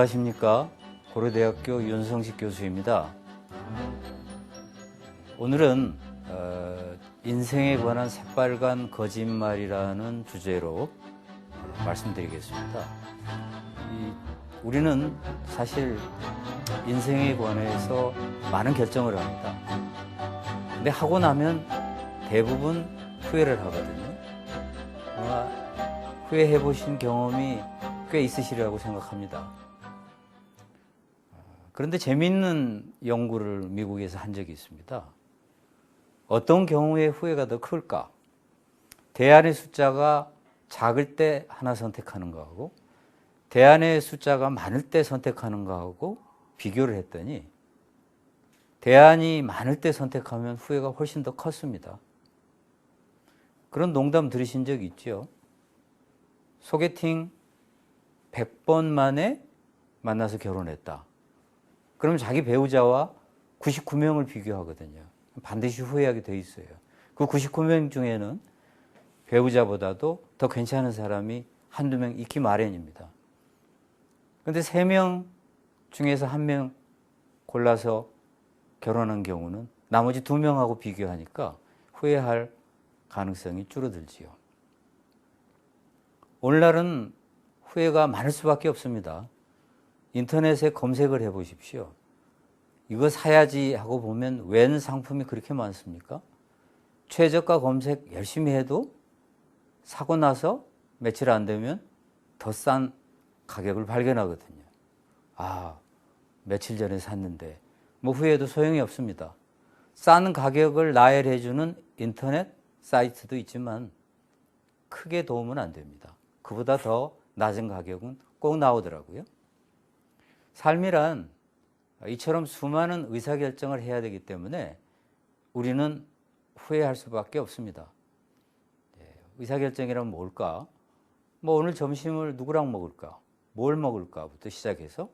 안녕하십니까. 고려대학교 윤성식 교수입니다. 오늘은 인생에 관한 새빨간 거짓말이라는 주제로 말씀드리겠습니다. 우리는 사실 인생에 관해서 많은 결정을 합니다. 근데 하고 나면 대부분 후회를 하거든요. 아마 후회해 보신 경험이 꽤 있으시리라고 생각합니다. 그런데 재미있는 연구를 미국에서 한 적이 있습니다. 어떤 경우에 후회가 더 클까? 대안의 숫자가 작을 때 하나 선택하는 거하고 대안의 숫자가 많을 때 선택하는 거하고 비교를 했더니 대안이 많을 때 선택하면 후회가 훨씬 더 컸습니다. 그런 농담 들으신 적 있죠? 소개팅 100번 만에 만나서 결혼했다. 그럼 자기 배우자와 99명을 비교하거든요. 반드시 후회하게 돼 있어요. 그 99명 중에는 배우자보다도 더 괜찮은 사람이 한두 명 있기 마련입니다. 그런데 3명 중에서 1명 골라서 결혼한 경우는 나머지 2명하고 비교하니까 후회할 가능성이 줄어들지요. 오늘날은 후회가 많을 수밖에 없습니다. 인터넷에 검색을 해보십시오. 이거 사야지 하고 보면 웬 상품이 그렇게 많습니까? 최저가 검색 열심히 해도 사고 나서 며칠 안 되면 더 싼 가격을 발견하거든요. 아, 며칠 전에 샀는데 뭐 후회해도 소용이 없습니다. 싼 가격을 나열해주는 인터넷 사이트도 있지만 크게 도움은 안 됩니다. 그보다 더 낮은 가격은 꼭 나오더라고요. 삶이란 이처럼 수많은 의사결정을 해야 되기 때문에 우리는 후회할 수밖에 없습니다. 의사결정이란 뭘까? 뭐 오늘 점심을 누구랑 먹을까? 뭘 먹을까부터 시작해서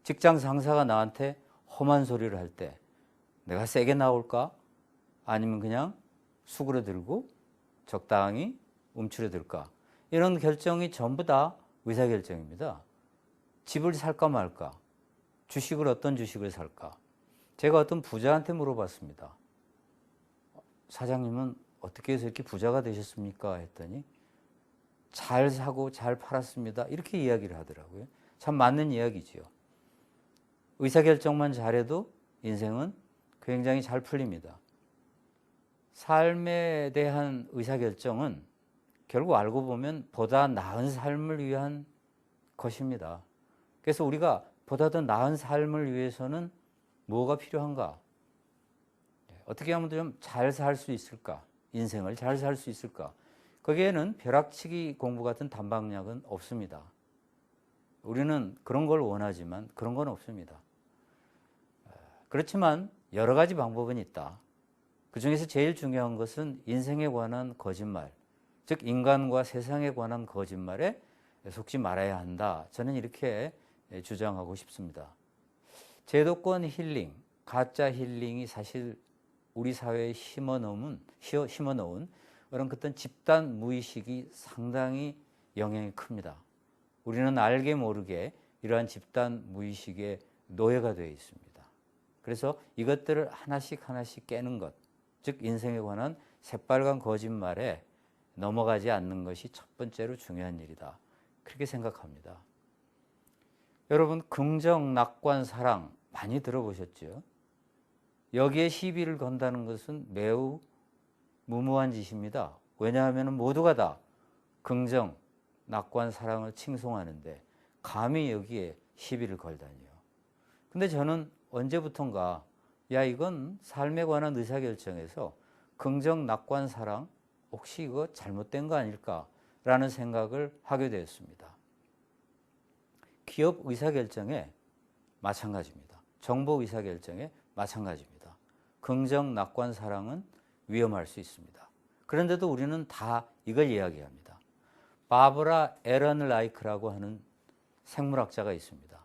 직장 상사가 나한테 험한 소리를 할 때 내가 세게 나올까? 아니면 그냥 수그러들고 적당히 움츠러들까? 이런 결정이 전부 다 의사결정입니다. 집을 살까 말까? 주식을 어떤 주식을 살까? 제가 어떤 부자한테 물어봤습니다. 사장님은 어떻게 해서 이렇게 부자가 되셨습니까? 했더니 잘 사고 잘 팔았습니다. 이렇게 이야기를 하더라고요. 참 맞는 이야기지요. 의사결정만 잘해도 인생은 굉장히 잘 풀립니다. 삶에 대한 의사결정은 결국 알고 보면 보다 나은 삶을 위한 것입니다. 그래서 우리가 보다 더 나은 삶을 위해서는 뭐가 필요한가? 어떻게 하면 좀 잘 살 수 있을까? 인생을 잘 살 수 있을까? 거기에는 벼락치기 공부 같은 단박약은 없습니다. 우리는 그런 걸 원하지만 그런 건 없습니다. 그렇지만 여러 가지 방법은 있다. 그중에서 제일 중요한 것은 인생에 관한 거짓말, 즉 인간과 세상에 관한 거짓말에 속지 말아야 한다. 저는 이렇게 주장하고 싶습니다. 제도권 힐링, 가짜 힐링이 사실 우리 사회에 심어놓은 그런 어떤 집단 무의식이 상당히 영향이 큽니다. 우리는 알게 모르게 이러한 집단 무의식의 노예가 되어 있습니다. 그래서 이것들을 하나씩 깨는 것, 즉 인생에 관한 새빨간 거짓말에 넘어가지 않는 것이 첫 번째로 중요한 일이다. 그렇게 생각합니다. 여러분, 긍정, 낙관, 사랑 많이 들어보셨죠? 여기에 시비를 건다는 것은 매우 무모한 짓입니다. 왜냐하면 모두가 다 긍정, 낙관, 사랑을 칭송하는데 감히 여기에 시비를 걸다니요. 근데 저는 언제부턴가 이건 삶에 관한 의사결정에서 긍정, 낙관, 사랑 혹시 이거 잘못된 거 아닐까라는 생각을 하게 되었습니다. 기업 의사결정에 마찬가지입니다. 정보 의사결정에 마찬가지입니다. 긍정, 낙관, 사랑은 위험할 수 있습니다. 그런데도 우리는 다 이걸 이야기합니다. 바브라 에런라이크라고 하는 생물학자가 있습니다.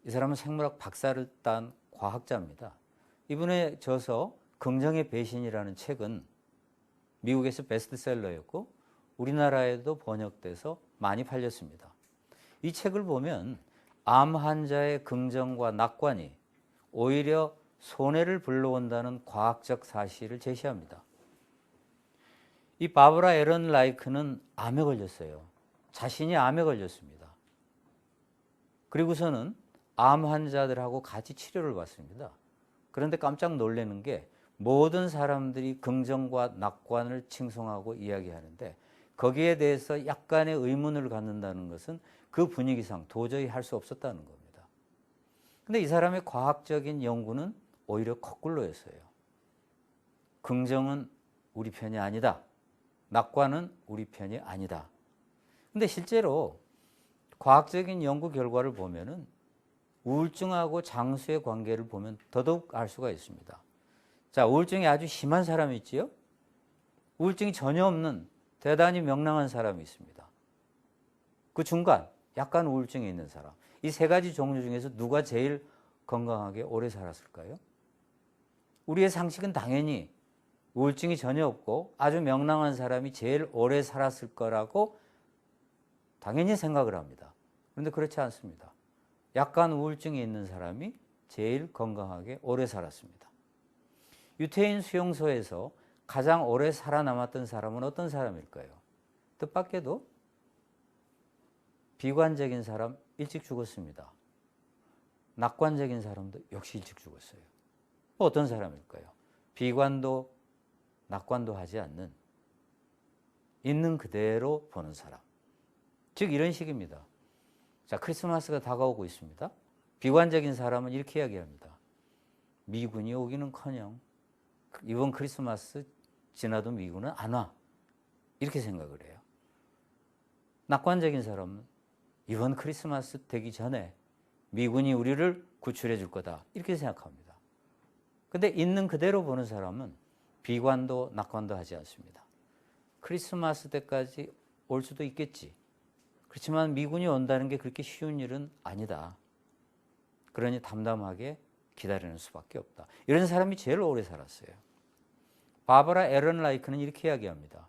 이 사람은 생물학 박사를 딴 과학자입니다. 이분의 저서 긍정의 배신이라는 책은 미국에서 베스트셀러였고 우리나라에도 번역돼서 많이 팔렸습니다. 이 책을 보면 암 환자의 긍정과 낙관이 오히려 손해를 불러온다는 과학적 사실을 제시합니다. 이 바브라 에런 라이크는 암에 걸렸어요. 자신이 암에 걸렸습니다. 그리고서는 암 환자들하고 같이 치료를 받습니다. 그런데 깜짝 놀라는 게 모든 사람들이 긍정과 낙관을 칭송하고 이야기하는데 거기에 대해서 약간의 의문을 갖는다는 것은 그 분위기상 도저히 할 수 없었다는 겁니다. 근데 이 사람의 과학적인 연구는 오히려 거꾸로였어요. 긍정은 우리 편이 아니다. 낙관은 우리 편이 아니다. 근데 실제로 과학적인 연구 결과를 보면은 우울증하고 장수의 관계를 보면 더더욱 알 수가 있습니다. 자, 우울증이 아주 심한 사람이 있지요? 우울증이 전혀 없는 대단히 명랑한 사람이 있습니다. 그 중간, 약간 우울증이 있는 사람. 이 세 가지 종류 중에서 누가 제일 건강하게 오래 살았을까요? 우리의 상식은 당연히 우울증이 전혀 없고 아주 명랑한 사람이 제일 오래 살았을 거라고 당연히 생각을 합니다. 그런데 그렇지 않습니다. 약간 우울증이 있는 사람이 제일 건강하게 오래 살았습니다. 유태인 수용소에서 가장 오래 살아남았던 사람은 어떤 사람일까요? 뜻밖에도 비관적인 사람 일찍 죽었습니다. 낙관적인 사람도 역시 일찍 죽었어요. 어떤 사람일까요? 비관도 낙관도 하지 않는 있는 그대로 보는 사람. 즉 이런 식입니다. 자, 크리스마스가 다가오고 있습니다. 비관적인 사람은 이렇게 이야기합니다. 미군이 오기는커녕 이번 크리스마스 지나도 미군은 안 와. 이렇게 생각을 해요. 낙관적인 사람은 이번 크리스마스 되기 전에 미군이 우리를 구출해 줄 거다. 이렇게 생각합니다. 근데 있는 그대로 보는 사람은 비관도 낙관도 하지 않습니다. 크리스마스 때까지 올 수도 있겠지. 그렇지만 미군이 온다는 게 그렇게 쉬운 일은 아니다. 그러니 담담하게 기다리는 수밖에 없다. 이런 사람이 제일 오래 살았어요. 바브라 에런 라이크는 이렇게 이야기합니다.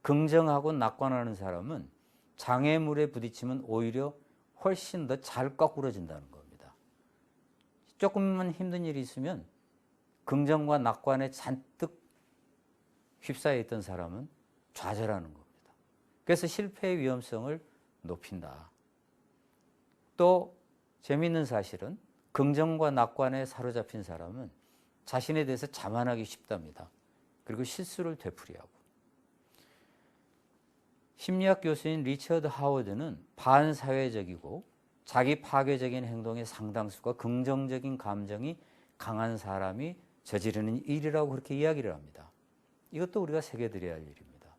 긍정하고 낙관하는 사람은 장애물에 부딪히면 오히려 훨씬 더 잘 거꾸러진다는 겁니다. 조금만 힘든 일이 있으면 긍정과 낙관에 잔뜩 휩싸여 있던 사람은 좌절하는 겁니다. 그래서 실패의 위험성을 높인다. 또 재미있는 사실은 긍정과 낙관에 사로잡힌 사람은 자신에 대해서 자만하기 쉽답니다. 그리고 실수를 되풀이하고. 심리학 교수인 리처드 하워드는 반사회적이고 자기 파괴적인 행동의 상당수가 긍정적인 감정이 강한 사람이 저지르는 일이라고 그렇게 이야기를 합니다. 이것도 우리가 새겨드려야 할 일입니다.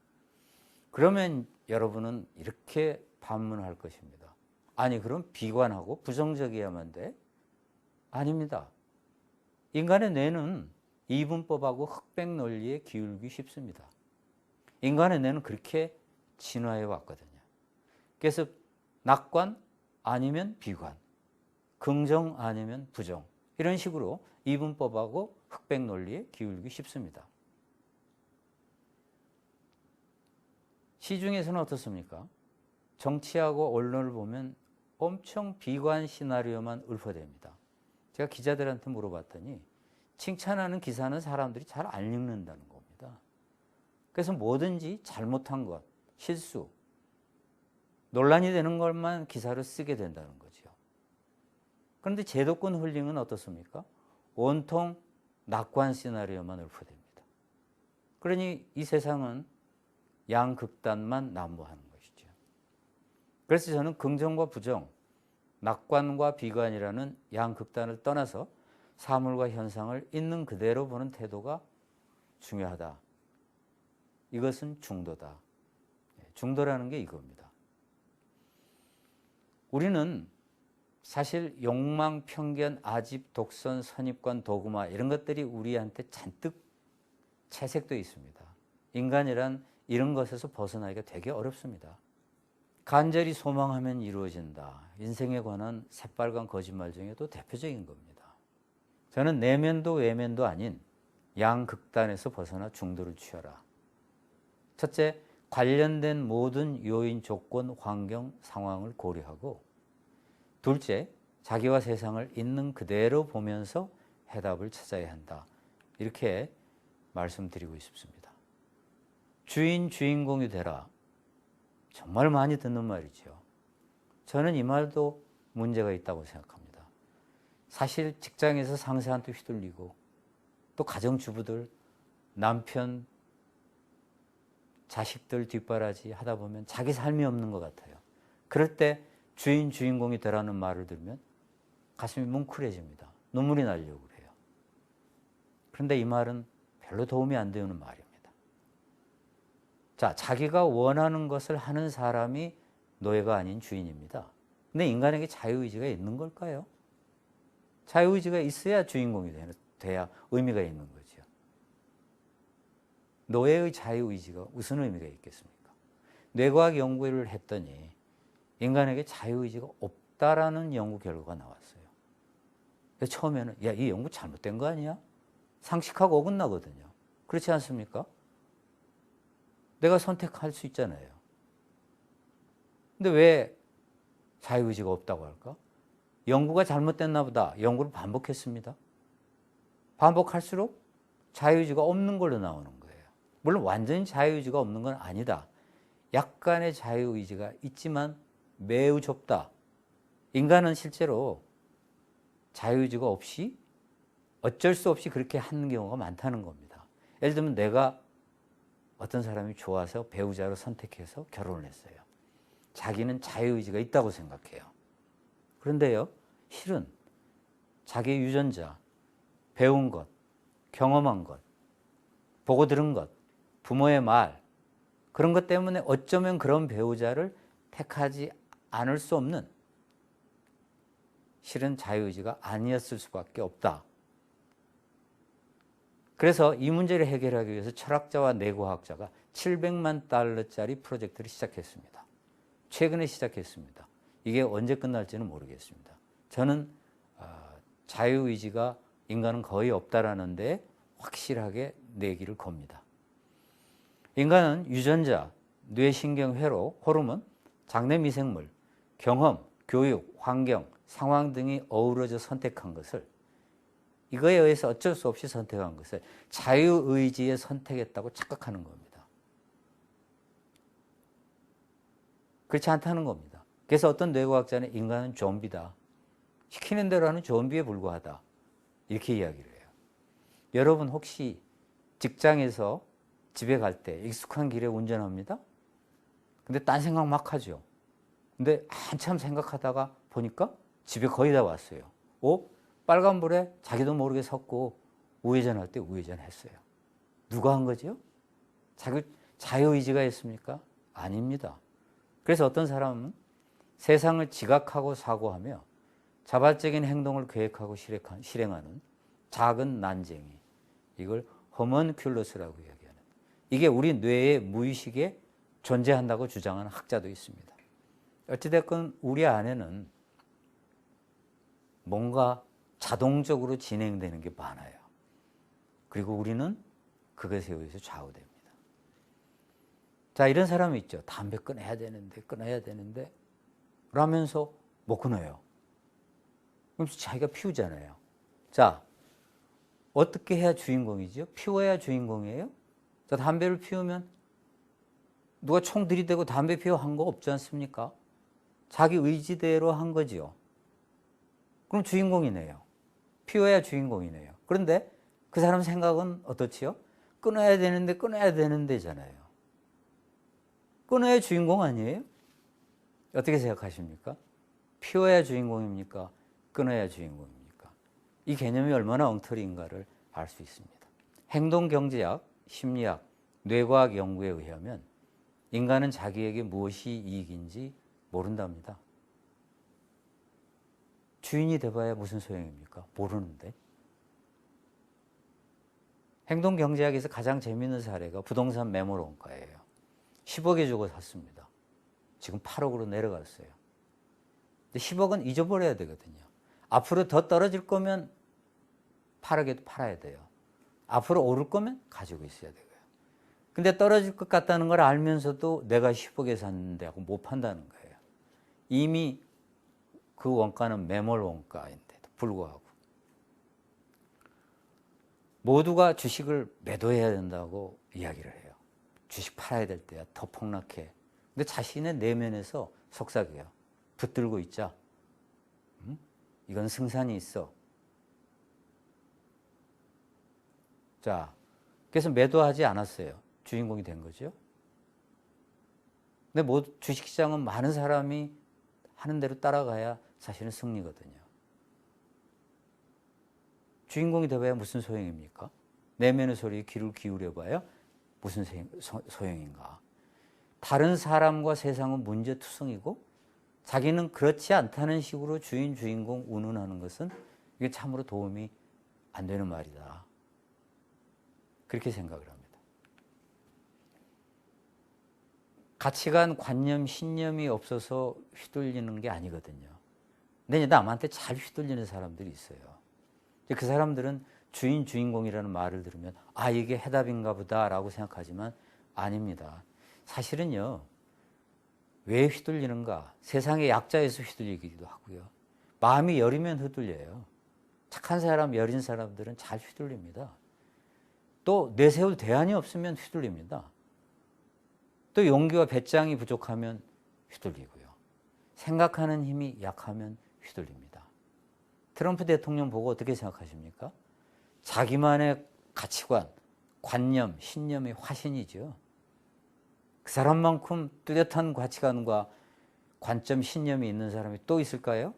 그러면 여러분은 이렇게 반문할 것입니다. 아니, 그럼 비관하고 부정적이야만 돼? 아닙니다. 인간의 뇌는 이분법하고 흑백 논리에 기울기 쉽습니다. 인간의 뇌는 그렇게 진화해 왔거든요. 그래서 낙관 아니면 비관, 긍정 아니면 부정, 이런 식으로 이분법하고 흑백 논리에 기울기 쉽습니다. 시중에서는 어떻습니까? 정치하고 언론을 보면 엄청 비관 시나리오만 읊어댑니다. 제가 기자들한테 물어봤더니 칭찬하는 기사는 사람들이 잘 안 읽는다는 겁니다. 그래서 뭐든지 잘못한 것, 실수, 논란이 되는 것만 기사를 쓰게 된다는 거죠. 그런데 제도권 훌링은 어떻습니까? 온통 낙관 시나리오만 읊어댑니다. 그러니 이 세상은 양극단만 난무하는 것이죠. 그래서 저는 긍정과 부정, 낙관과 비관이라는 양극단을 떠나서 사물과 현상을 있는 그대로 보는 태도가 중요하다. 이것은 중도다. 중도라는 게 이겁니다. 우리는 사실 욕망, 편견, 아집, 독선, 선입관, 도구마 이런 것들이 우리한테 잔뜩 채색되어 있습니다. 인간이란 이런 것에서 벗어나기가 되게 어렵습니다. 간절히 소망하면 이루어진다. 인생에 관한 새빨간 거짓말 중에도 대표적인 겁니다. 저는 내면도 외면도 아닌 양극단에서 벗어나 중도를 취하라. 첫째, 관련된 모든 요인, 조건, 환경, 상황을 고려하고 둘째, 자기와 세상을 있는 그대로 보면서 해답을 찾아야 한다. 이렇게 말씀드리고 싶습니다. 주인공이 되라. 정말 많이 듣는 말이죠. 저는 이 말도 문제가 있다고 생각합니다. 사실 직장에서 상사한테 휘둘리고 또 가정주부들, 남편, 자식들 뒷바라지 하다 보면 자기 삶이 없는 것 같아요. 그럴 때 주인공이 되라는 말을 들으면 가슴이 뭉클해집니다. 눈물이 나려고 그래요. 그런데 이 말은 별로 도움이 안 되는 말입니다. 자, 자기가 원하는 것을 하는 사람이 노예가 아닌 주인입니다. 근데 인간에게 자유의지가 있는 걸까요? 자유의지가 있어야 주인공이 돼야 의미가 있는 거죠. 노예의 자유의지가 무슨 의미가 있겠습니까? 뇌과학 연구를 했더니 인간에게 자유의지가 없다라는 연구 결과가 나왔어요. 그래서 처음에는 이 연구 잘못된 거 아니야? 상식하고 어긋나거든요. 그렇지 않습니까? 내가 선택할 수 있잖아요. 근데 왜 자유의지가 없다고 할까? 연구가 잘못됐나 보다. 연구를 반복했습니다. 반복할수록 자유의지가 없는 걸로 나오는 거예요. 물론 완전히 자유의지가 없는 건 아니다. 약간의 자유의지가 있지만 매우 좁다. 인간은 실제로 자유의지가 없이 어쩔 수 없이 그렇게 하는 경우가 많다는 겁니다. 예를 들면 내가 어떤 사람이 좋아서 배우자로 선택해서 결혼을 했어요. 자기는 자유의지가 있다고 생각해요. 그런데요, 실은 자기의 유전자, 배운 것, 경험한 것, 보고 들은 것, 부모의 말, 그런 것 때문에 어쩌면 그런 배우자를 택하지 않을 수 없는 실은 자유의지가 아니었을 수밖에 없다. 그래서 이 문제를 해결하기 위해서 철학자와 뇌과학자가 $700만 달러짜리 프로젝트를 시작했습니다. 최근에 시작했습니다. 이게 언제 끝날지는 모르겠습니다. 저는 자유의지가 인간은 거의 없다라는 데 확실하게 내기를 겁니다. 인간은 유전자, 뇌신경회로, 호르몬, 장내 미생물, 경험, 교육, 환경, 상황 등이 어우러져 선택한 것을, 이거에 의해서 어쩔 수 없이 선택한 것을 자유의지에 선택했다고 착각하는 겁니다. 그렇지 않다는 겁니다. 그래서 어떤 뇌과학자는 인간은 좀비다. 시키는 대로 하는 좀비에 불과하다. 이렇게 이야기를 해요. 여러분 혹시 직장에서 집에 갈 때 익숙한 길에 운전합니다. 근데 딴 생각 막 하죠. 근데 한참 생각하다가 보니까 집에 거의 다 왔어요. 빨간불에 자기도 모르게 섰고 우회전할 때 우회전했어요. 누가 한 거죠? 자기 자유의지가 있습니까? 아닙니다. 그래서 어떤 사람은 세상을 지각하고 사고하며 자발적인 행동을 계획하고 실행하는 작은 난쟁이, 이걸 허먼큘러스라고 이야기하는, 이게 우리 뇌의 무의식에 존재한다고 주장하는 학자도 있습니다. 어찌됐건 우리 안에는 뭔가 자동적으로 진행되는 게 많아요. 그리고 우리는 그것에 의해서 좌우됩니다. 자, 이런 사람이 있죠. 담배 끊어야 되는데 라면서 못 끊어요. 그럼 자기가 피우잖아요. 자, 어떻게 해야 주인공이죠? 피워야 주인공이에요? 자, 담배를 피우면 누가 총 들이대고 담배 피워 한 거 없지 않습니까? 자기 의지대로 한 거지요. 그럼 주인공이네요. 피워야 주인공이네요. 그런데 그 사람 생각은 어떻지요? 끊어야 되는데잖아요. 끊어야 주인공 아니에요? 어떻게 생각하십니까? 피워야 주인공입니까? 끊어야 주인공입니까? 이 개념이 얼마나 엉터리인가를 알 수 있습니다. 행동경제학, 심리학, 뇌과학 연구에 의하면 인간은 자기에게 무엇이 이익인지 모른답니다. 주인이 돼봐야 무슨 소용입니까? 모르는데. 행동경제학에서 가장 재미있는 사례가 부동산 매물원가예요. 10억에 주고 샀습니다. 지금 8억으로 내려갔어요. 근데 10억은 잊어버려야 되거든요. 앞으로 더 떨어질 거면 8억에도 팔아야 돼요. 앞으로 오를 거면 가지고 있어야 되고요. 근데 떨어질 것 같다는 걸 알면서도 내가 10억에 샀는데 하고 못 판다는 거예요. 이미 그 원가는 매몰 원가인데도 불구하고 모두가 주식을 매도해야 된다고 이야기를 해요. 주식 팔아야 될 때야 더 폭락해. 근데 자신의 내면에서 속삭여요. 붙들고 있자. 이건 승산이 있어. 자, 그래서 매도하지 않았어요. 주인공이 된 거죠. 근데 주식시장은 많은 사람이 하는 대로 따라가야 사실은 승리거든요. 주인공이 되어야 무슨 소용입니까? 내면의 소리에 귀를 기울여봐야 무슨 소용인가? 다른 사람과 세상은 문제투성이고 자기는 그렇지 않다는 식으로 주인공 운운하는 것은 이게 참으로 도움이 안 되는 말이다. 그렇게 생각을 합니다. 가치관, 관념, 신념이 없어서 휘둘리는 게 아니거든요. 근데 남한테 잘 휘둘리는 사람들이 있어요. 그 사람들은 주인공이라는 말을 들으면 아 이게 해답인가 보다라고 생각하지만 아닙니다. 사실은요. 왜 휘둘리는가? 세상의 약자에서 휘둘리기도 하고요. 마음이 여리면 휘둘려요. 착한 사람, 여린 사람들은 잘 휘둘립니다. 또 내세울 대안이 없으면 휘둘립니다. 또 용기와 배짱이 부족하면 휘둘리고요. 생각하는 힘이 약하면 휘둘립니다. 트럼프 대통령 보고 어떻게 생각하십니까? 자기만의 가치관, 관념, 신념이 화신이죠. 그 사람만큼 뚜렷한 가치관과 관점, 신념이 있는 사람이 또 있을까요?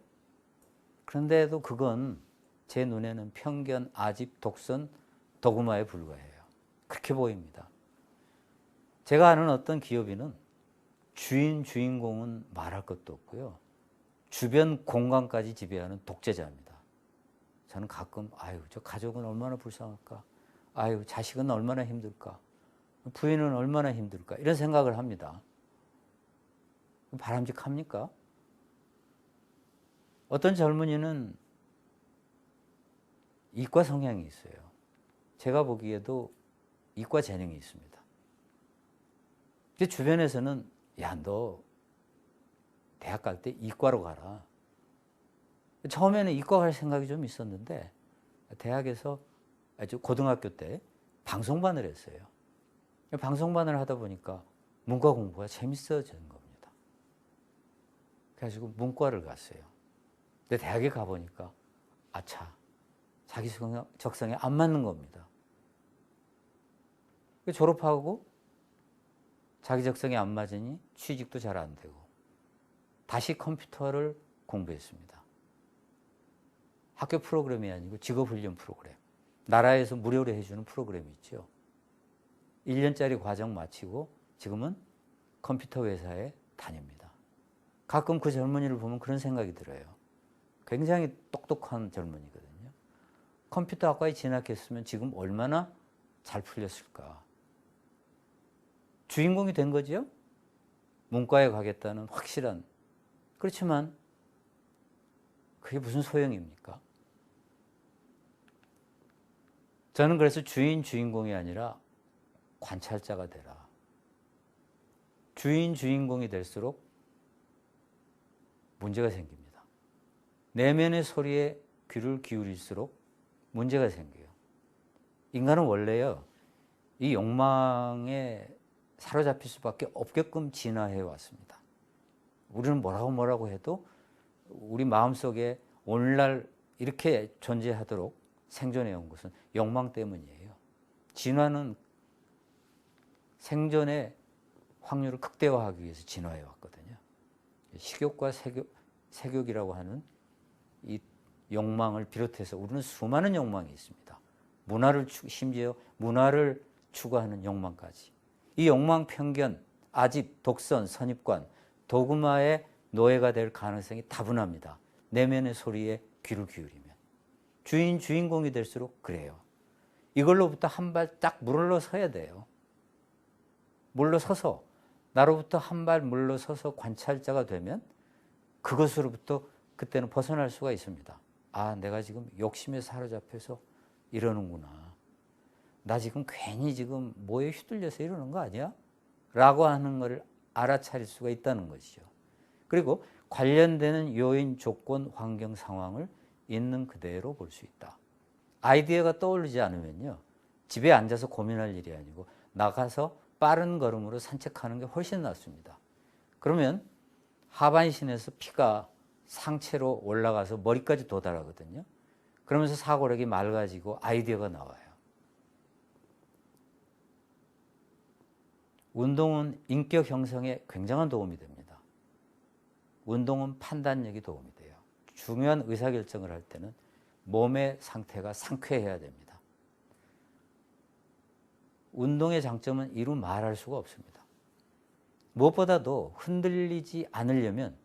그런데도 그건 제 눈에는 편견, 아집, 독선, 도구마에 불과해요. 그렇게 보입니다. 제가 아는 어떤 기업인은 주인공은 말할 것도 없고요. 주변 공간까지 지배하는 독재자입니다. 저는 가끔 아유 저 가족은 얼마나 불쌍할까? 아유 자식은 얼마나 힘들까? 부인은 얼마나 힘들까? 이런 생각을 합니다. 바람직합니까? 어떤 젊은이는 이과 성향이 있어요. 제가 보기에도 이과 재능이 있습니다. 주변에서는 야, 너 대학 갈 때 이과로 가라. 처음에는 이과 갈 생각이 좀 있었는데 대학에서 아주 고등학교 때 방송반을 했어요. 방송반을 하다 보니까 문과 공부가 재밌어지는 겁니다. 그래가지고 문과를 갔어요. 근데 대학에 가보니까 아차, 자기 적성에 안 맞는 겁니다. 졸업하고 자기 적성에 안 맞으니 취직도 잘 안 되고 다시 컴퓨터를 공부했습니다. 학교 프로그램이 아니고 직업훈련 프로그램. 나라에서 무료로 해주는 프로그램이 있죠. 1년짜리 과정 마치고 지금은 컴퓨터 회사에 다닙니다. 가끔 그 젊은이를 보면 그런 생각이 들어요. 굉장히 똑똑한 젊은이거든요. 컴퓨터학과에 진학했으면 지금 얼마나 잘 풀렸을까. 주인공이 된 거죠. 문과에 가겠다는 확실한. 그렇지만 그게 무슨 소용입니까? 저는 그래서 주인공이 아니라 관찰자가 되라. 주인공이 될수록 문제가 생깁니다. 내면의 소리에 귀를 기울일수록 문제가 생겨요. 인간은 원래요, 이 욕망에 사로잡힐 수밖에 없게끔 진화해 왔습니다. 우리는 뭐라고 해도 우리 마음속에 오늘날 이렇게 존재하도록 생존해 온 것은 욕망 때문이에요. 진화는 생존의 확률을 극대화하기 위해서 진화해 왔거든요. 식욕과 색욕이라고 하는 이 욕망을 비롯해서 우리는 수많은 욕망이 있습니다. 심지어 문화를 추구하는 욕망까지. 이 욕망, 편견, 아집, 독선, 선입관, 도구마의 노예가 될 가능성이 다분합니다. 내면의 소리에 귀를 기울이면. 주인공이 될수록 그래요. 이걸로부터 한 발 딱 물러서야 돼요. 물러서서 나로부터 한 발 물러서서 관찰자가 되면 그것으로부터 그때는 벗어날 수가 있습니다. 아, 내가 지금 욕심에 사로잡혀서 이러는구나. 나 지금 괜히 지금 뭐에 휘둘려서 이러는 거 아니야? 라고 하는 것을 알아차릴 수가 있다는 것이죠. 그리고 관련되는 요인, 조건, 환경, 상황을 있는 그대로 볼 수 있다. 아이디어가 떠오르지 않으면요, 집에 앉아서 고민할 일이 아니고 나가서 빠른 걸음으로 산책하는 게 훨씬 낫습니다. 그러면 하반신에서 피가 상체로 올라가서 머리까지 도달하거든요. 그러면서 사고력이 맑아지고 아이디어가 나와요. 운동은 인격 형성에 굉장한 도움이 됩니다. 운동은 판단력이 도움이 돼요. 중요한 의사결정을 할 때는 몸의 상태가 상쾌해야 됩니다. 운동의 장점은 이루 말할 수가 없습니다. 무엇보다도 흔들리지 않으려면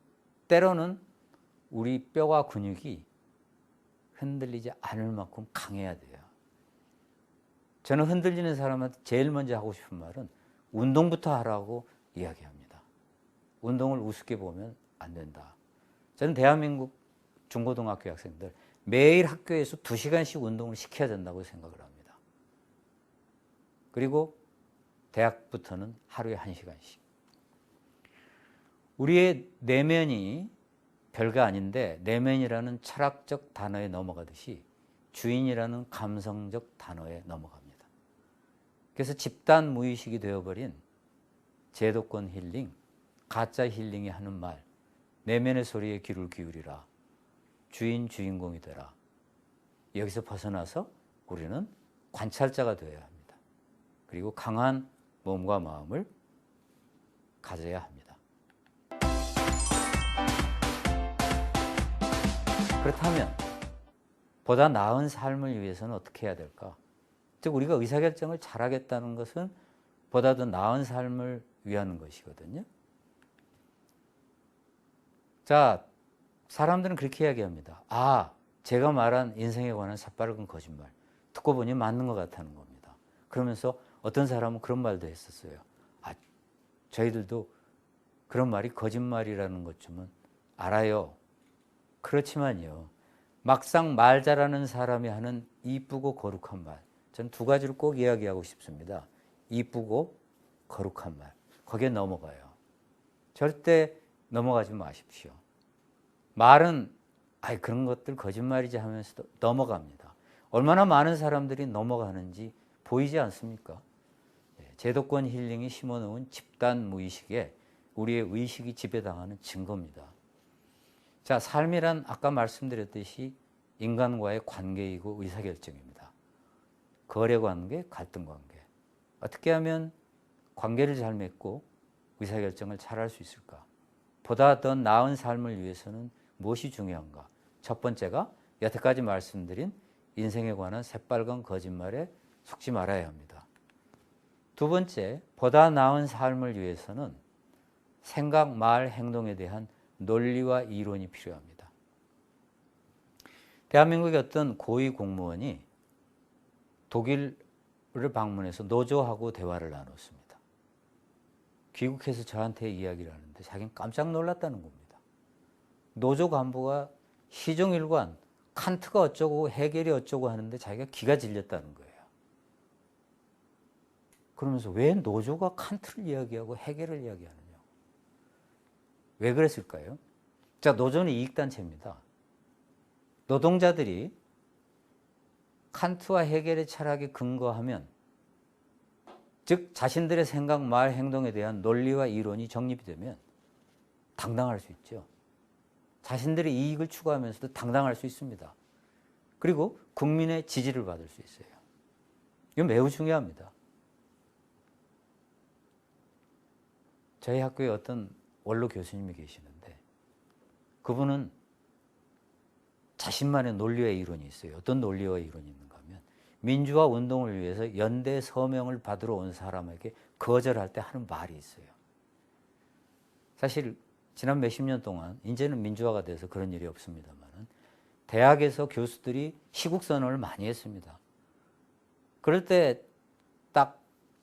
때로는 우리 뼈와 근육이 흔들리지 않을 만큼 강해야 돼요. 저는 흔들리는 사람한테 제일 먼저 하고 싶은 말은 운동부터 하라고 이야기합니다. 운동을 우습게 보면 안 된다. 저는 대한민국 중고등학교 학생들 매일 학교에서 2시간씩 운동을 시켜야 된다고 생각을 합니다. 그리고 대학부터는 하루에 1시간씩. 우리의 내면이 별거 아닌데 내면이라는 철학적 단어에 넘어가듯이 주인이라는 감성적 단어에 넘어갑니다. 그래서 집단 무의식이 되어버린 제도권 힐링, 가짜 힐링이 하는 말, 내면의 소리에 귀를 기울이라, 주인공이 되라. 여기서 벗어나서 우리는 관찰자가 되어야 합니다. 그리고 강한 몸과 마음을 가져야 합니다. 그렇다면 보다 나은 삶을 위해서는 어떻게 해야 될까? 즉 우리가 의사결정을 잘하겠다는 것은 보다 더 나은 삶을 위하는 것이거든요. 자, 사람들은 그렇게 이야기합니다. 아, 제가 말한 인생에 관한 새빨간 거짓말 듣고 보니 맞는 것 같다는 겁니다. 그러면서 어떤 사람은 그런 말도 했었어요. 아, 저희들도 그런 말이 거짓말이라는 것쯤은 알아요. 그렇지만요, 막상 말 잘하는 사람이 하는 이쁘고 거룩한 말, 저는 2가지를 꼭 이야기하고 싶습니다. 이쁘고 거룩한 말, 거기에 넘어가요. 절대 넘어가지 마십시오. 말은 그런 것들 거짓말이지 하면서도 넘어갑니다. 얼마나 많은 사람들이 넘어가는지 보이지 않습니까? 제도권 힐링이 심어놓은 집단 무의식에 우리의 의식이 지배당하는 증거입니다. 자, 삶이란 아까 말씀드렸듯이 인간과의 관계이고 의사결정입니다. 거래관계, 갈등관계. 어떻게 하면 관계를 잘 맺고 의사결정을 잘 할 수 있을까? 보다 더 나은 삶을 위해서는 무엇이 중요한가? 첫 번째가 여태까지 말씀드린 인생에 관한 새빨간 거짓말에 속지 말아야 합니다. 2번째, 보다 나은 삶을 위해서는 생각, 말, 행동에 대한 논리와 이론이 필요합니다. 대한민국의 어떤 고위 공무원이 독일을 방문해서 노조하고 대화를 나눴습니다. 귀국해서 저한테 이야기를 하는데 자기는 깜짝 놀랐다는 겁니다. 노조 간부가 시종일관 칸트가 어쩌고 해겔이 어쩌고 하는데 자기가 기가 질렸다는 거예요. 그러면서 왜 노조가 칸트를 이야기하고 해겔을 이야기하느냐. 왜 그랬을까요? 자, 노조는 이익단체입니다. 노동자들이 칸트와 해겔의 철학에 근거하면, 즉 자신들의 생각, 말, 행동에 대한 논리와 이론이 정립이 되면 당당할 수 있죠. 자신들의 이익을 추구하면서도 당당할 수 있습니다. 그리고 국민의 지지를 받을 수 있어요. 이건 매우 중요합니다. 저희 학교에 어떤 원로 교수님이 계시는데 그분은 자신만의 논리와 이론이 있어요. 어떤 논리와 이론이 있는가 하면 민주화 운동을 위해서 연대 서명을 받으러 온 사람에게 거절할 때 하는 말이 있어요. 사실 지난 몇십 년 동안 이제는 민주화가 돼서 그런 일이 없습니다만 대학에서 교수들이 시국선언을 많이 했습니다. 그럴 때 딱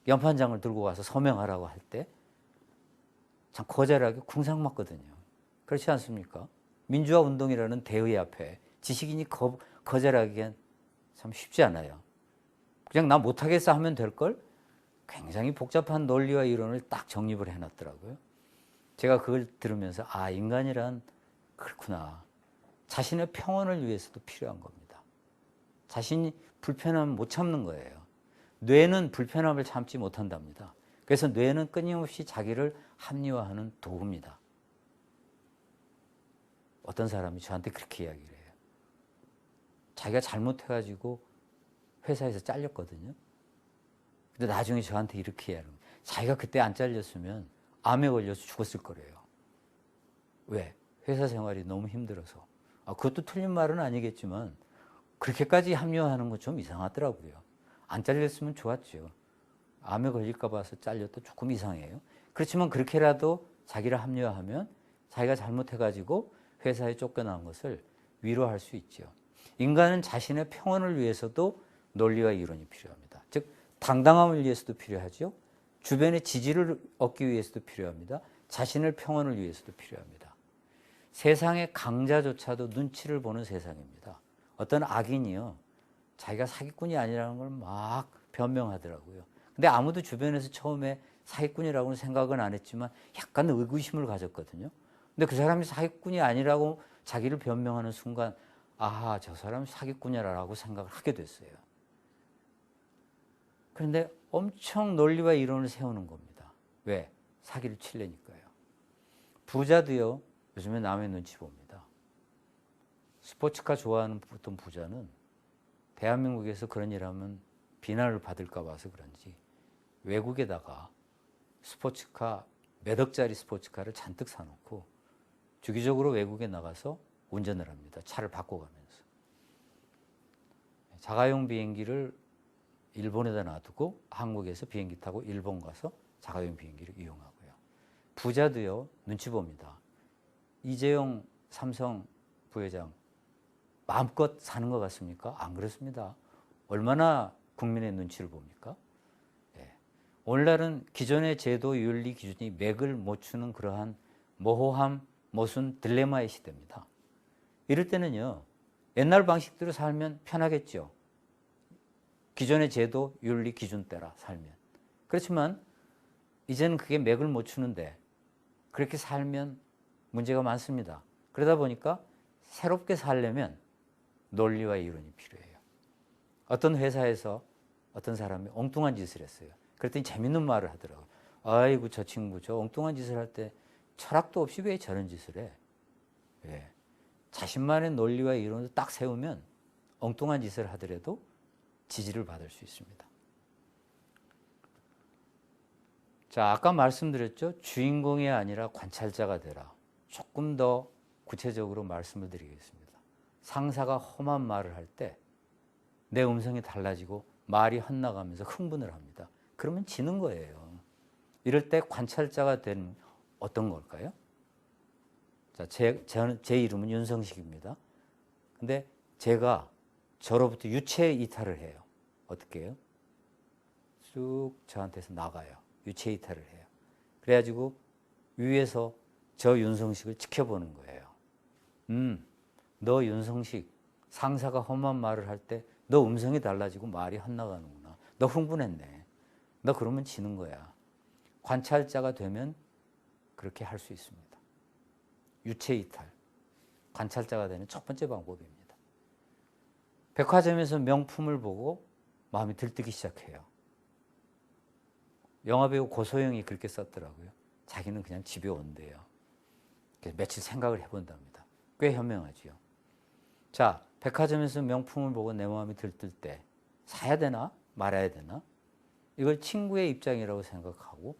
연판장을 들고 와서 서명하라고 할 때 참 거절하기 궁상맞거든요. 그렇지 않습니까? 민주화 운동이라는 대의 앞에 지식인이 거절하기엔 참 쉽지 않아요. 그냥 나 못하겠어 하면 될걸? 굉장히 복잡한 논리와 이론을 딱 정립을 해놨더라고요. 제가 그걸 들으면서 인간이란 그렇구나. 자신의 평온을 위해서도 필요한 겁니다. 자신이 불편함을 못 참는 거예요. 뇌는 불편함을 참지 못한답니다. 그래서 뇌는 끊임없이 자기를 합리화하는 도구입니다. 어떤 사람이 저한테 그렇게 이야기를 해요. 자기가 잘못해가지고 회사에서 잘렸거든요. 근데 나중에 저한테 이렇게 이야기해요. 자기가 그때 안 잘렸으면 암에 걸려서 죽었을 거래요. 왜? 회사 생활이 너무 힘들어서. 그것도 틀린 말은 아니겠지만 그렇게까지 합리화하는 건 좀 이상하더라고요. 안 잘렸으면 좋았죠. 암에 걸릴까 봐서 잘렸도 조금 이상해요. 그렇지만 그렇게라도 자기를 합리화하면 자기가 잘못해가지고 회사에 쫓겨난 것을 위로할 수 있죠. 인간은 자신의 평온을 위해서도 논리와 이론이 필요합니다. 즉 당당함을 위해서도 필요하죠. 주변의 지지를 얻기 위해서도 필요합니다. 자신의 평온을 위해서도 필요합니다. 세상의 강자조차도 눈치를 보는 세상입니다. 어떤 악인이요, 자기가 사기꾼이 아니라는 걸 막 변명하더라고요. 근데 아무도 주변에서 처음에 사기꾼이라고는 생각은 안 했지만 약간 의구심을 가졌거든요. 근데 그 사람이 사기꾼이 아니라고 자기를 변명하는 순간, 아하, 저 사람이 사기꾼이라고 생각을 하게 됐어요. 그런데 엄청 논리와 이론을 세우는 겁니다. 왜? 사기를 치려니까요. 부자도요, 요즘에 남의 눈치 봅니다. 스포츠카 좋아하는 어떤 부자는 대한민국에서 그런 일 하면 비난을 받을까 봐서 그런지 외국에다가 스포츠카, 몇 억짜리 스포츠카를 잔뜩 사놓고 주기적으로 외국에 나가서 운전을 합니다. 차를 바꿔가면서. 자가용 비행기를 일본에다 놔두고 한국에서 비행기 타고 일본 가서 자가용 비행기를 이용하고요. 부자도요, 눈치 봅니다. 이재용 삼성 부회장 마음껏 사는 것 같습니까? 안 그렇습니다. 얼마나 국민의 눈치를 봅니까? 예. 오늘날은 기존의 제도 윤리 기준이 맥을 못 추는 그러한 모호함, 모순, 딜레마의 시대입니다. 이럴 때는요, 옛날 방식대로 살면 편하겠죠. 기존의 제도 윤리 기준 따라 살면. 그렇지만 이제는 그게 맥을 못 추는데 그렇게 살면 문제가 많습니다. 그러다 보니까 새롭게 살려면 논리와 이론이 필요해요. 어떤 회사에서 어떤 사람이 엉뚱한 짓을 했어요. 그랬더니 재밌는 말을 하더라고요. 아이고, 저 친구 저 엉뚱한 짓을 할 때 철학도 없이 왜 저런 짓을 해? 왜? 자신만의 논리와 이론을 딱 세우면 엉뚱한 짓을 하더라도 지지를 받을 수 있습니다. 자, 아까 말씀드렸죠. 주인공이 아니라 관찰자가 되라. 조금 더 구체적으로 말씀을 드리겠습니다. 상사가 험한 말을 할 때 내 음성이 달라지고 말이 헛나가면서 흥분을 합니다. 그러면 지는 거예요. 이럴 때 관찰자가 된 어떤 걸까요? 자, 제 이름은 윤성식입니다. 근데 제가 저로부터 유체 이탈을 해요. 어떻게 해요? 쑥 저한테서 나가요. 유체 이탈을 해요. 그래가지고 위에서 저 윤성식을 지켜보는 거예요. 너 윤성식, 상사가 험한 말을 할 때 너 음성이 달라지고 말이 헛나가는구나. 너 흥분했네. 너 그러면 지는 거야. 관찰자가 되면 그렇게 할 수 있습니다. 유체 이탈. 관찰자가 되는 첫 번째 방법입니다. 백화점에서 명품을 보고 마음이 들뜨기 시작해요. 영화배우 고소영이 그렇게 썼더라고요. 자기는 그냥 집에 온대요. 며칠 생각을 해본답니다. 꽤 현명하지요. 자, 백화점에서 명품을 보고 내 마음이 들뜰 때 사야 되나 말아야 되나? 이걸 친구의 입장이라고 생각하고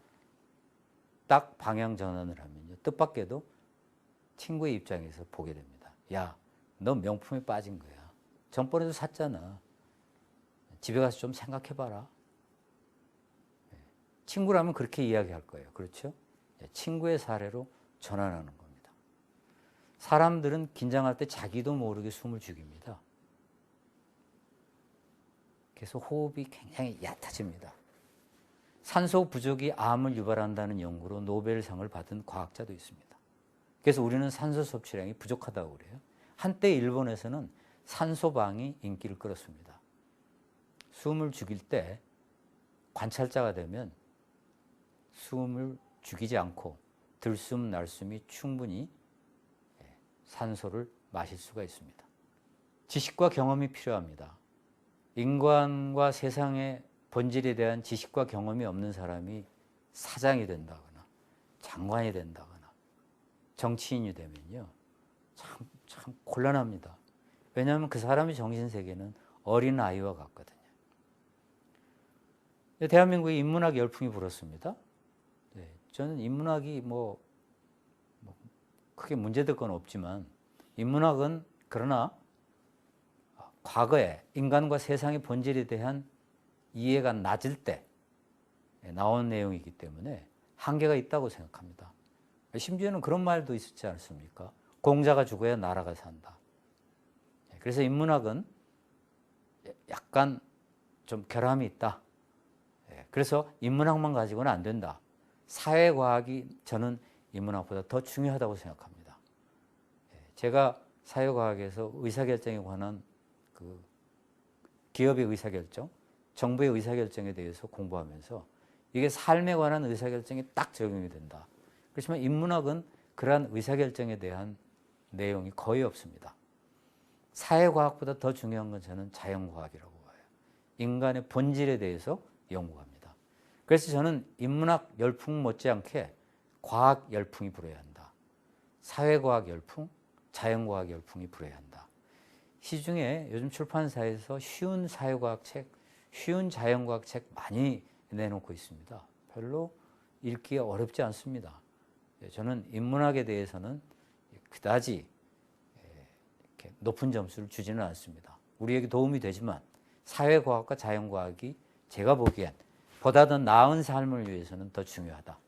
딱 방향 전환을 하면요, 뜻밖에도 친구의 입장에서 보게 됩니다. 야, 너 명품에 빠진 거야. 전번에도 샀잖아. 집에 가서 좀 생각해봐라. 친구라면 그렇게 이야기할 거예요. 그렇죠? 친구의 사례로 전환하는 겁니다. 사람들은 긴장할 때 자기도 모르게 숨을 죽입니다. 그래서 호흡이 굉장히 얕아집니다. 산소 부족이 암을 유발한다는 연구로 노벨상을 받은 과학자도 있습니다. 그래서 우리는 산소 섭취량이 부족하다고 그래요. 한때 일본에서는 산소방이 인기를 끌었습니다. 숨을 죽일 때 관찰자가 되면 숨을 죽이지 않고 들숨 날숨이 충분히 산소를 마실 수가 있습니다. 지식과 경험이 필요합니다. 인간과 세상의 본질에 대한 지식과 경험이 없는 사람이 사장이 된다거나 장관이 된다거나 정치인이 되면요, 참 곤란합니다. 왜냐하면 그 사람의 정신세계는 어린 아이와 같거든요. 대한민국에 인문학 열풍이 불었습니다. 네, 저는 인문학이 크게 문제될 건 없지만, 인문학은 그러나 과거에 인간과 세상의 본질에 대한 이해가 낮을 때 나온 내용이기 때문에 한계가 있다고 생각합니다. 심지어는 그런 말도 있었지 않습니까? 공자가 죽어야 나라가 산다. 그래서 인문학은 약간 좀 결함이 있다. 그래서 인문학만 가지고는 안 된다. 사회과학이 저는 인문학보다 더 중요하다고 생각합니다. 제가 사회과학에서 의사결정에 관한 그 기업의 의사결정, 정부의 의사결정에 대해서 공부하면서 이게 삶에 관한 의사결정에 딱 적용이 된다. 그렇지만 인문학은 그러한 의사결정에 대한 내용이 거의 없습니다. 사회과학보다 더 중요한 건 저는 자연과학이라고 봐요. 인간의 본질에 대해서 연구합니다. 그래서 저는 인문학 열풍 못지않게 과학 열풍이 불어야 한다. 사회과학 열풍, 자연과학 열풍이 불어야 한다. 시중에 요즘 출판사에서 쉬운 사회과학 책, 쉬운 자연과학 책 많이 내놓고 있습니다. 별로 읽기가 어렵지 않습니다. 저는 인문학에 대해서는 그다지 이렇게 높은 점수를 주지는 않습니다. 우리에게 도움이 되지만 사회과학과 자연과학이 제가 보기엔 보다 더 나은 삶을 위해서는 더 중요하다.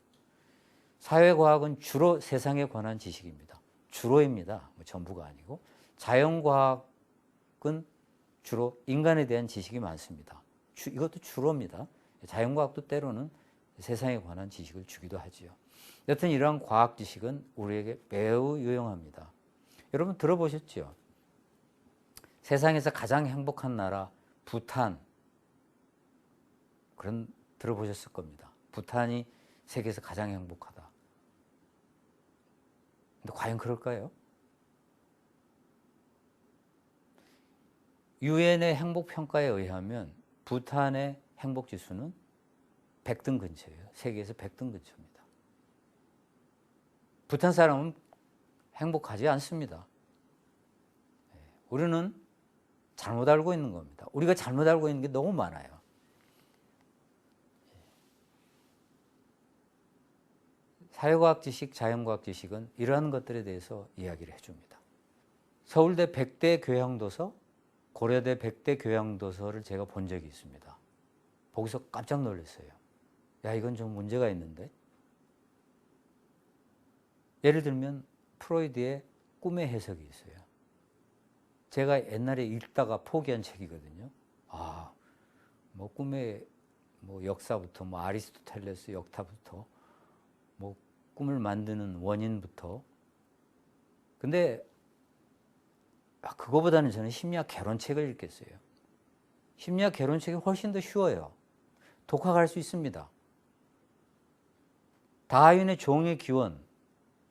사회과학은 주로 세상에 관한 지식입니다. 주로입니다. 전부가 아니고. 자연과학은 주로 인간에 대한 지식이 많습니다. 이것도 주로입니다. 자연과학도 때로는 세상에 관한 지식을 주기도 하지요. 여튼 이러한 과학 지식은 우리에게 매우 유용합니다. 여러분 들어보셨죠? 세상에서 가장 행복한 나라 부탄, 그런 들어보셨을 겁니다. 부탄이 세계에서 가장 행복하다. 근데 과연 그럴까요? 유엔의 행복평가에 의하면 부탄의 행복지수는 100등 근처예요. 세계에서 100등 근처입니다. 부탄 사람은 행복하지 않습니다. 우리는 잘못 알고 있는 겁니다. 우리가 잘못 알고 있는 게 너무 많아요. 사회과학 지식, 자연과학 지식은 이러한 것들에 대해서 이야기를 해줍니다. 서울대 100대 교양도서, 고려대 100대 교양도서를 제가 본 적이 있습니다. 거기서 깜짝 놀랐어요. 야, 이건 좀 문제가 있는데. 예를 들면 프로이드의 꿈의 해석이 있어요. 제가 옛날에 읽다가 포기한 책이거든요. 꿈의 역사부터 아리스토텔레스 역사부터 꿈을 만드는 원인부터. 근데 그거보다는 저는 심리학 개론책을 읽겠어요. 심리학 개론책이 훨씬 더 쉬워요. 독학할 수 있습니다. 다윈의 종의 기원,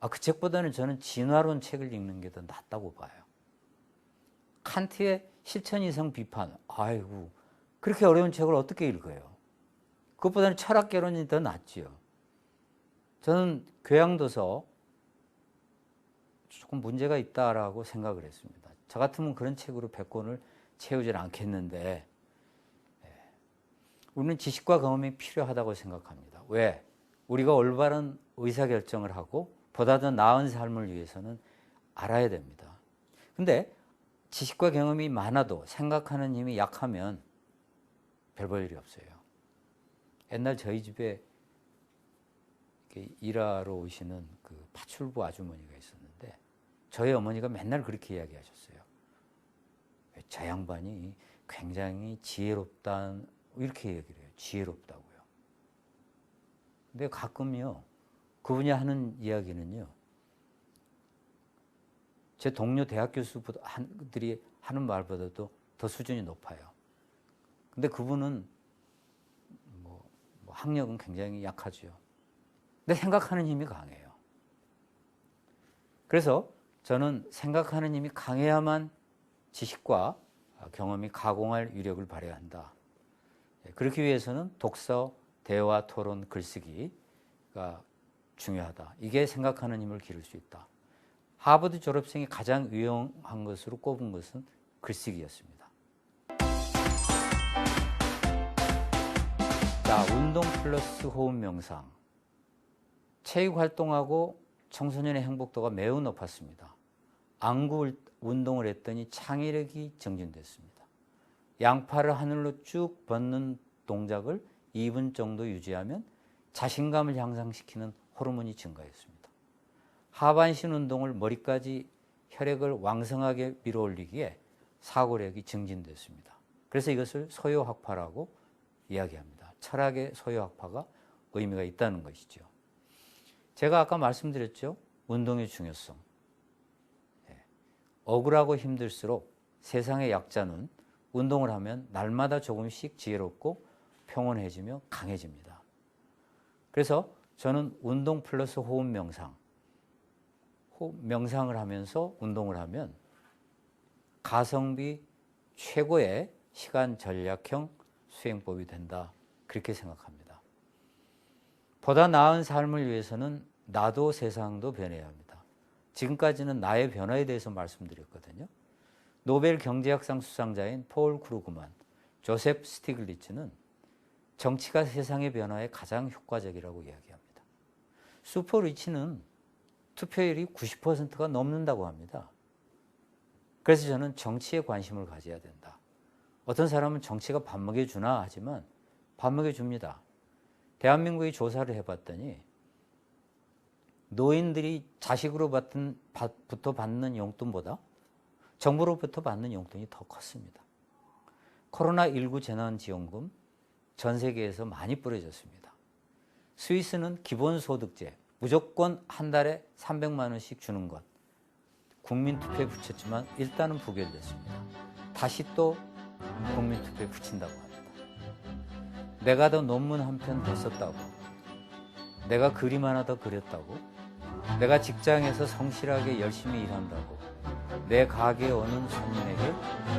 그 책보다는 저는 진화론 책을 읽는 게 더 낫다고 봐요. 칸트의 실천이성 비판, 아이고 그렇게 어려운 책을 어떻게 읽어요? 그것보다는 철학개론이 더 낫지요. 저는 교양도서 조금 문제가 있다라고 생각을 했습니다. 저 같으면 그런 책으로 100권을 채우질 않겠는데, 우리는 지식과 경험이 필요하다고 생각합니다. 왜? 우리가 올바른 의사결정을 하고 보다 더 나은 삶을 위해서는 알아야 됩니다. 근데 지식과 경험이 많아도 생각하는 힘이 약하면 별 볼 일이 없어요. 옛날 저희 집에 일하러 오시는 그 파출부 아주머니가 있었는데 저희 어머니가 맨날 그렇게 이야기하셨어요. 저 양반이 굉장히 지혜롭다, 이렇게 얘기를 해요. 지혜롭다고요. 근데 가끔요, 그분이 하는 이야기는요, 제 동료 대학 교수들이 하는 말보다도 더 수준이 높아요. 근데 그분은 학력은 굉장히 약하죠. 근데 생각하는 힘이 강해요. 그래서 저는 생각하는 힘이 강해야만 지식과 경험이 가공할 위력을 발휘한다. 그렇기 위해서는 독서, 대화, 토론, 글쓰기가 중요하다. 이게 생각하는 힘을 기를 수 있다. 하버드 졸업생이 가장 유용한 것으로 꼽은 것은 글쓰기였습니다. 자, 운동 플러스 호흡 명상. 체육 활동하고 청소년의 행복도가 매우 높았습니다. 안구 운동을 했더니 창의력이 증진됐습니다. 양팔을 하늘로 쭉 뻗는 동작을 2분 정도 유지하면 자신감을 향상시키는 호르몬이 증가했습니다. 하반신 운동을 머리까지 혈액을 왕성하게 밀어올리기에 사고력이 증진됐습니다. 그래서 이것을 소요학파라고 이야기합니다. 철학의 소요학파가 의미가 있다는 것이죠. 제가 아까 말씀드렸죠. 운동의 중요성. 억울하고 힘들수록 세상의 약자는 운동을 하면 날마다 조금씩 지혜롭고 평온해지며 강해집니다. 그래서 저는 운동 플러스 호흡 명상, 명상을 하면서 운동을 하면 가성비 최고의 시간 전략형 수행법이 된다. 그렇게 생각합니다. 보다 나은 삶을 위해서는 나도 세상도 변해야 합니다. 지금까지는 나의 변화에 대해서 말씀드렸거든요. 노벨 경제학상 수상자인 폴 크루그만, 조셉 스티글리츠는 정치가 세상의 변화에 가장 효과적이라고 이야기합니다. 슈퍼리치는 투표율이 90%가 넘는다고 합니다. 그래서 저는 정치에 관심을 가져야 된다. 어떤 사람은 정치가 밥 먹여주나 하지만 밥 먹여줍니다. 대한민국이 조사를 해봤더니 노인들이 자식으로부터 받는 용돈보다 정부로부터 받는 용돈이 더 컸습니다. 코로나19 재난지원금 전 세계에서 많이 뿌려졌습니다. 스위스는 기본소득제 무조건 한 달에 300만 원씩 주는 것 국민투표에 붙였지만 일단은 부결됐습니다. 다시 또 국민투표에 붙인다고 합니다. 내가 더 논문 한 편 더 썼다고, 내가 그림 하나 더 그렸다고, 내가 직장에서 성실하게 열심히 일한다고, 내 가게에 오는 손님에게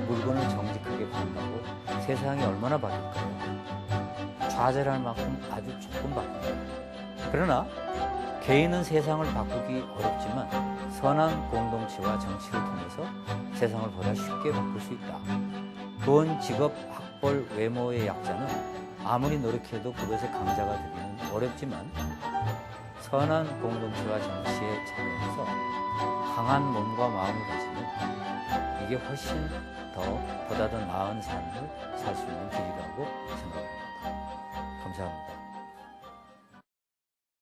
물건을 정직하게 판다고 세상이 얼마나 바뀔까요? 좌절할 만큼 아주 조금 바뀝니다. 그러나 개인은 세상을 바꾸기 어렵지만 선한 공동체와 정치를 통해서 세상을 보다 쉽게 바꿀 수 있다. 돈, 직업, 학벌, 외모의 약자는 아무리 노력해도 그것의 강자가 되기는 어렵지만 선한 공동체와 정치에 참여해서 강한 몸과 마음을 가지면 이게 훨씬 보다 더 나은 삶을 살 수 있는 길이라고 생각합니다. 감사합니다.